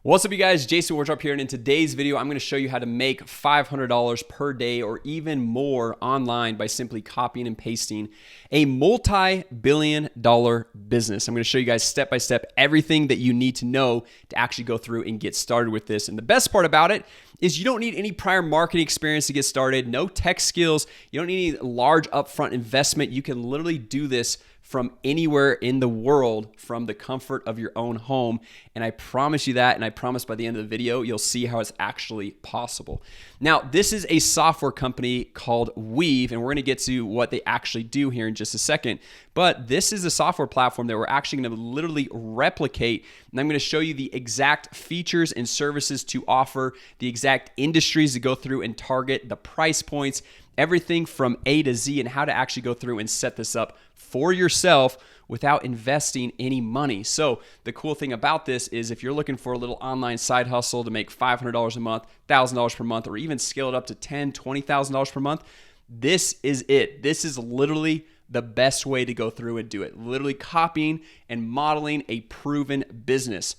What's up, you guys? Jason Wardrop here, and in today's video, I'm going to show you how to make $500 per day or even more online by simply copying and pasting a multi-billion-dollar business. I'm going to show you guys step by step everything that you need to know to actually go through and get started with this. And the best part about it is you don't need any prior marketing experience to get started, no tech skills, you don't need any large upfront investment. You can literally do this from anywhere in the world from the comfort of your own home. And I promise you that, and I promise by the end of the video, you'll see how it's actually possible. Now, this is a software company called Weave, and we're gonna get to what they actually do here in just a second. But this is a software platform that we're actually gonna literally replicate, and I'm gonna show you the exact features and services to offer, the exact industries to go through and target, the price points, everything from A to Z, and how to actually go through and set this up for yourself without investing any money. So the cool thing about this is if you're looking for a little online side hustle to make $500 a month, $1,000 per month, or even scale it up to $10,000, $20,000 per month, this is it. This is literally the best way to go through and do it. Literally copying and modeling a proven business.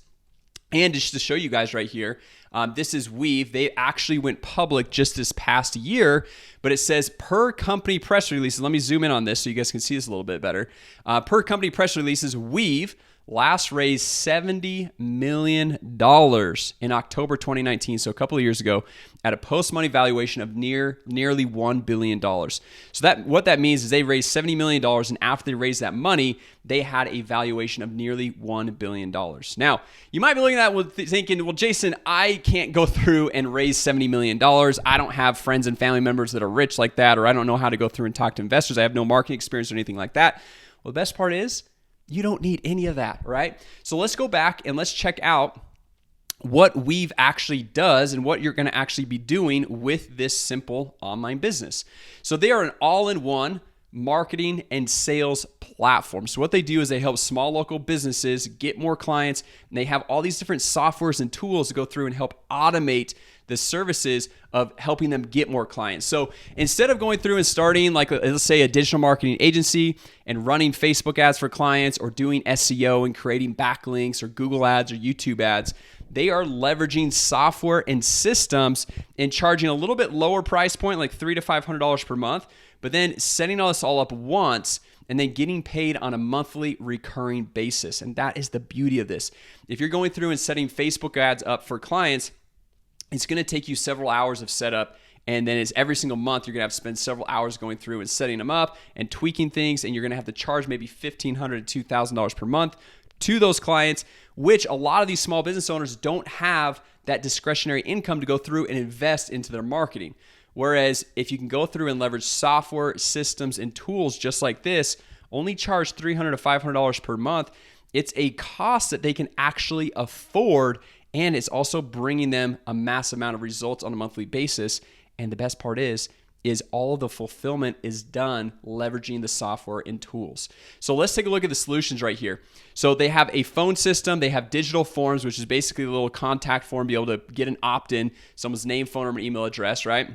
And just to show you guys right here, this is Weave. They actually went public just this past year, but it says per company press releases. Let me zoom in on this so you guys can see this a little bit better. Per company press releases, Weave last raised $70 million in October 2019, so a couple of years ago, at a post-money valuation of nearly $1 billion. So what that means is they raised $70 million, and after they raised that money, they had a valuation of nearly $1 billion. Now, you might be looking at that thinking, well, Jason, I can't go through and raise $70 million. I don't have friends and family members that are rich like that, or I don't know how to go through and talk to investors. I have no marketing experience or anything like that. Well, the best part is, you don't need any of that, right? So let's go back and let's check out what Weave actually does and what you're going to actually be doing with this simple online business. So they are an all-in-one marketing and sales platform. So what they do is they help small local businesses get more clients, and they have all these different softwares and tools to go through and help automate the services of helping them get more clients. So instead of going through and starting, like, let's say, a digital marketing agency and running Facebook ads for clients, or doing SEO and creating backlinks or Google ads or YouTube ads, they are leveraging software and systems and charging a little bit lower price point, like $300 to $500 per month, but then setting all this all up once and then getting paid on a monthly recurring basis. And that is the beauty of this. If you're going through and setting Facebook ads up for clients, it's going to take you several hours of setup, and then it's every single month you're going to have to spend several hours going through and setting them up and tweaking things, and you're going to have to charge maybe $1,500 to $2,000 per month to those clients, which a lot of these small business owners don't have that discretionary income to go through and invest into their marketing. Whereas if you can go through and leverage software, systems, and tools just like this, only charge $300 to $500 per month, it's a cost that they can actually afford, and it's also bringing them a massive amount of results on a monthly basis. And the best part is all of the fulfillment is done leveraging the software and tools. So let's take a look at the solutions right here. So they have a phone system, they have digital forms, which is basically a little contact form, be able to get an opt-in, someone's name, phone number, email address, right?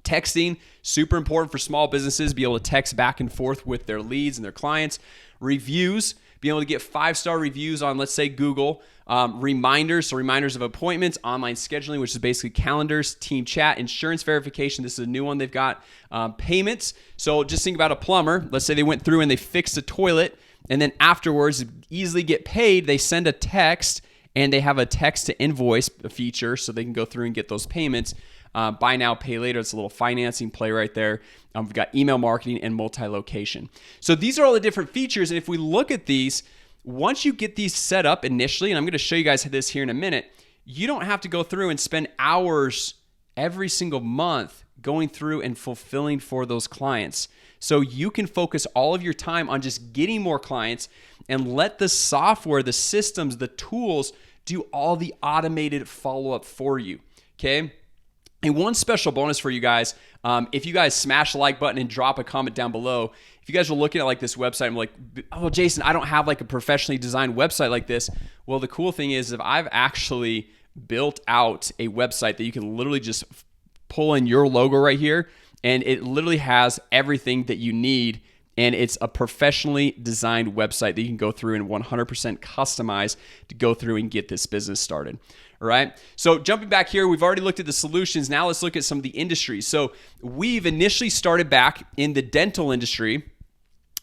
Texting, super important for small businesses, be able to text back and forth with their leads and their clients. Reviews, be able to get 5-star reviews on, let's say, Google. Reminders, so reminders of appointments, online scheduling, which is basically calendars, team chat, insurance verification. This is a new one they've got. Payments, so just think about a plumber. Let's say they went through and they fixed a toilet, and then afterwards easily get paid. They send a text, and they have a text to invoice feature, so they can go through and get those payments. Buy now, pay later. It's a little financing play right there. We've got email marketing and multi-location. So these are all the different features. And if we look at these, once you get these set up initially, and I'm going to show you guys this here in a minute, you don't have to go through and spend hours every single month going through and fulfilling for those clients. So you can focus all of your time on just getting more clients and let the software, the systems, the tools do all the automated follow-up for you, okay? And one special bonus for you guys, if you guys smash the like button and drop a comment down below, if you guys are looking at like this website, I'm like, oh, Jason, I don't have like a professionally designed website like this. Well, the cool thing is if I've actually built out a website that you can literally just pull in your logo right here, and it literally has everything that you need And it's a professionally designed website that you can go through and 100% customize to go through and get this business started. All right. So jumping back here, we've already looked at the solutions. Now let's look at some of the industries. So we've initially started back in the dental industry.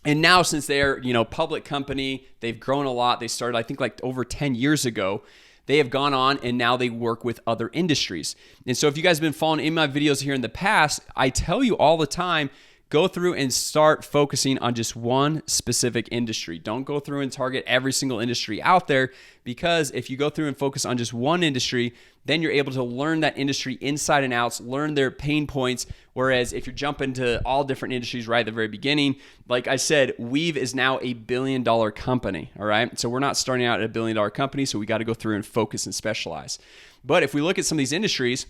And now since they're, public company, they've grown a lot. They started, I think, like over 10 years ago. They have gone on and now they work with other industries. And so if you guys have been following in my videos here in the past, I tell you all the time, go through and start focusing on just one specific industry. Don't go through and target every single industry out there, because if you go through and focus on just one industry, then you're able to learn that industry inside and outs, learn their pain points. Whereas if you're jumping to all different industries right at the very beginning, like I said, Weave is now a $1 billion company, all right? So we're not starting out at a $1 billion company, so we got to go through and focus and specialize. But if we look at some of these industries,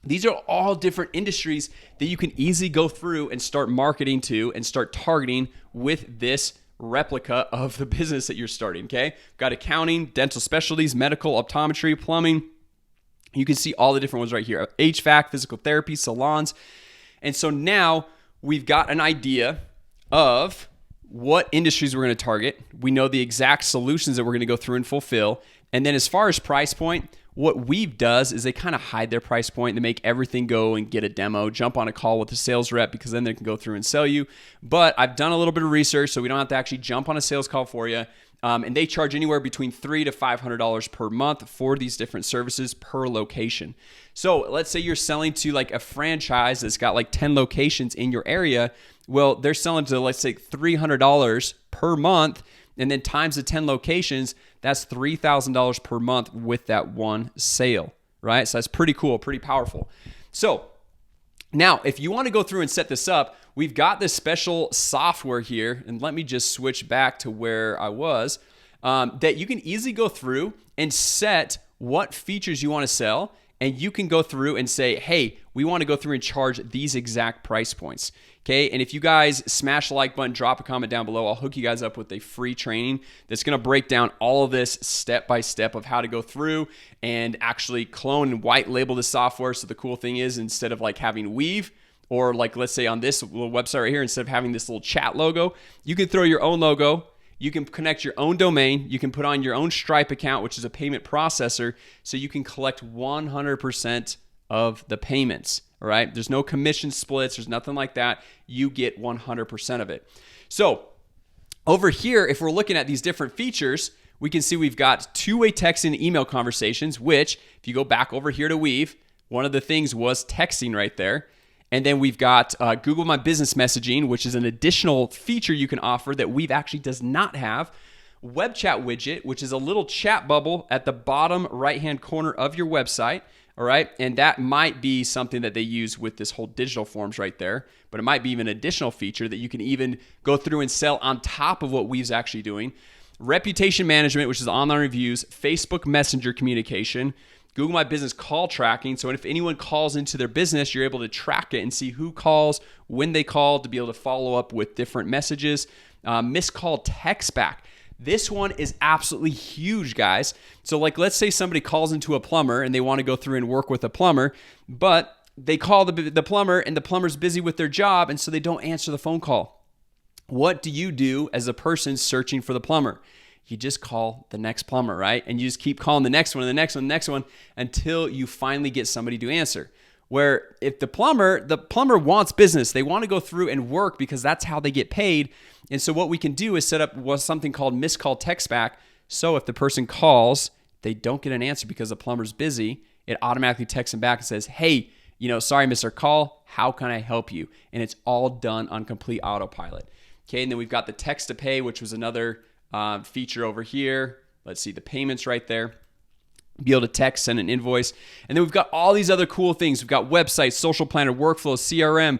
these are all different industries that you can easily go through and start marketing to and start targeting with this replica of the business that you're starting, okay? Got accounting, dental specialties, medical, optometry, plumbing. You can see all the different ones right here. HVAC, physical therapy, salons. And so now we've got an idea of what industries we're going to target. We know the exact solutions that we're going to go through and fulfill. And then as far as price point, what Weave does is they kind of hide their price point. They make everything go and get a demo, jump on a call with a sales rep, because then they can go through and sell you. But I've done a little bit of research, so we don't have to actually jump on a sales call for you. And they charge anywhere between $300 to $500 per month for these different services per location. So let's say you're selling to like a franchise that's got like 10 locations in your area. Well, they're selling to, let's say, $300 per month, and then times the 10 locations, that's $3,000 per month with that one sale, right? So that's pretty cool, pretty powerful. So now, if you want to go through and set this up, we've got this special software here, and let me just switch back to where I was, that you can easily go through and set what features you want to sell, and you can go through and say, hey, we want to go through and charge these exact price points, okay? And if you guys smash the like button, drop a comment down below, I'll hook you guys up with a free training that's going to break down all of this step by step of how to go through and actually clone and white label the software. So the cool thing is, instead of like having Weave, or like let's say on this little website right here, instead of having this little chat logo, you can throw your own logo. You can connect your own domain. You can put on your own Stripe account, which is a payment processor, so you can collect 100% of the payments, all right? There's no commission splits. There's nothing like that. You get 100% of it. So over here, if we're looking at these different features, we can see we've got two-way text and email conversations, which if you go back over here to Weave, one of the things was texting right there. And then we've got Google My Business messaging, which is an additional feature you can offer that Weave actually does not have. Web chat widget, which is a little chat bubble at the bottom right-hand corner of your website. All right. And that might be something that they use with this whole digital forms right there. But it might be even an additional feature that you can even go through and sell on top of what Weave's actually doing. Reputation management, which is online reviews, Facebook Messenger communication, Google My Business call tracking. So if anyone calls into their business, you're able to track it and see who calls, when they call, to be able to follow up with different messages. Missed call text back. This one is absolutely huge, guys. So like, let's say somebody calls into a plumber and they want to go through and work with a plumber, but they call the plumber and the plumber's busy with their job, and so they don't answer the phone call. What do you do as a person searching for the plumber? You just call the next plumber, right? And you just keep calling the next one, the next one, the next one, until you finally get somebody to answer. Where if the plumber wants business, they want to go through and work because that's how they get paid. And so what we can do is set up something called missed call text back. So if the person calls, they don't get an answer because the plumber's busy, it automatically texts them back and says, hey, sorry, Mr. Call, how can I help you? And it's all done on complete autopilot. Okay, and then we've got the text to pay, which was another feature over here. Let's see the payments right there. Be able to text, send an invoice. And then we've got all these other cool things. We've got websites, social planner, workflows, CRM,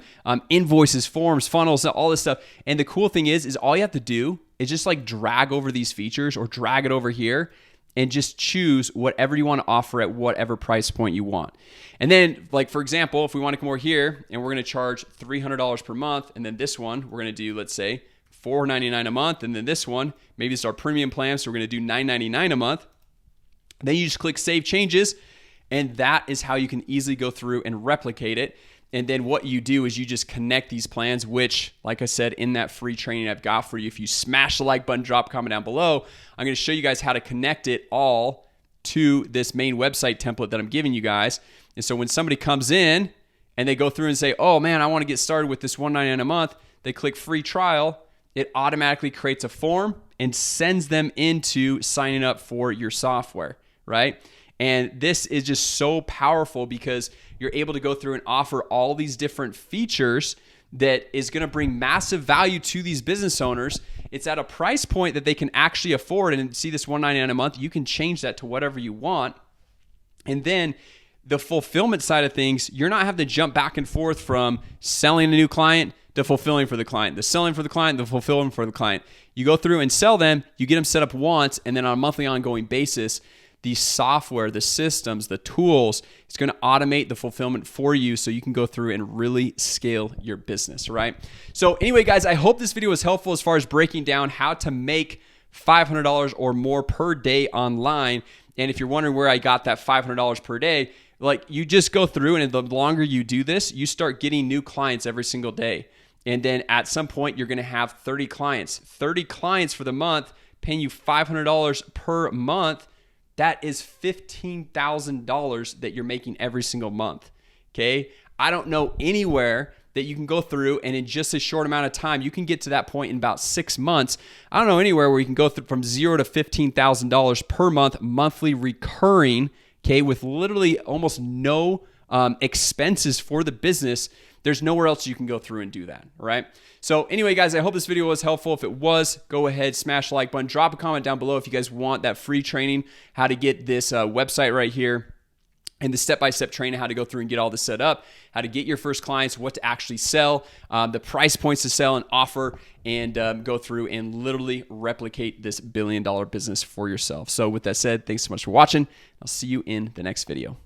invoices, forms, funnels, all this stuff. And the cool thing is all you have to do is just like drag over these features or drag it over here and just choose whatever you want to offer at whatever price point you want. And then, like, for example, if we want to come over here and we're going to charge $300 per month, and then this one, we're going to do, let's say, $499 a month, and then this one, maybe it's our premium plan, so we're going to do $999 a month. Then you just click Save Changes, and that is how you can easily go through and replicate it. And then what you do is you just connect these plans, which, like I said, in that free training I've got for you, if you smash the like button, drop a comment down below, I'm going to show you guys how to connect it all to this main website template that I'm giving you guys. And so when somebody comes in and they go through and say, oh man, I want to get started with this $199 a month, they click free trial, it automatically creates a form and sends them into signing up for your software, right? And this is just so powerful because you're able to go through and offer all these different features that is going to bring massive value to these business owners. It's at a price point that they can actually afford. And see this $199 a month, you can change that to whatever you want. And then the fulfillment side of things, you're not having to jump back and forth from selling a new client to fulfilling for the client, the selling for the client, the fulfilling for the client. You go through and sell them, you get them set up once, and then on a monthly ongoing basis, the software, the systems, the tools, it's going to automate the fulfillment for you so you can go through and really scale your business, right? So anyway, guys, I hope this video was helpful as far as breaking down how to make $500 or more per day online. And if you're wondering where I got that $500 per day, like you just go through, and the longer you do this, you start getting new clients every single day. And then at some point, you're going to have 30 clients. 30 clients for the month, paying you $500 per month. That is $15,000 that you're making every single month, okay? I don't know anywhere that you can go through and in just a short amount of time, you can get to that point in about 6 months. I don't know anywhere where you can go through from $0 to $15,000 per month, monthly recurring, okay, with literally almost no expenses for the business. There's nowhere else you can go through and do that, right? So anyway, guys, I hope this video was helpful. If it was, go ahead, smash the like button, drop a comment down below if you guys want that free training, how to get this website right here, and the step-by-step training, how to go through and get all this set up, how to get your first clients, what to actually sell, the price points to sell and offer, and go through and literally replicate this billion-dollar business for yourself. So with that said, thanks so much for watching. I'll see you in the next video.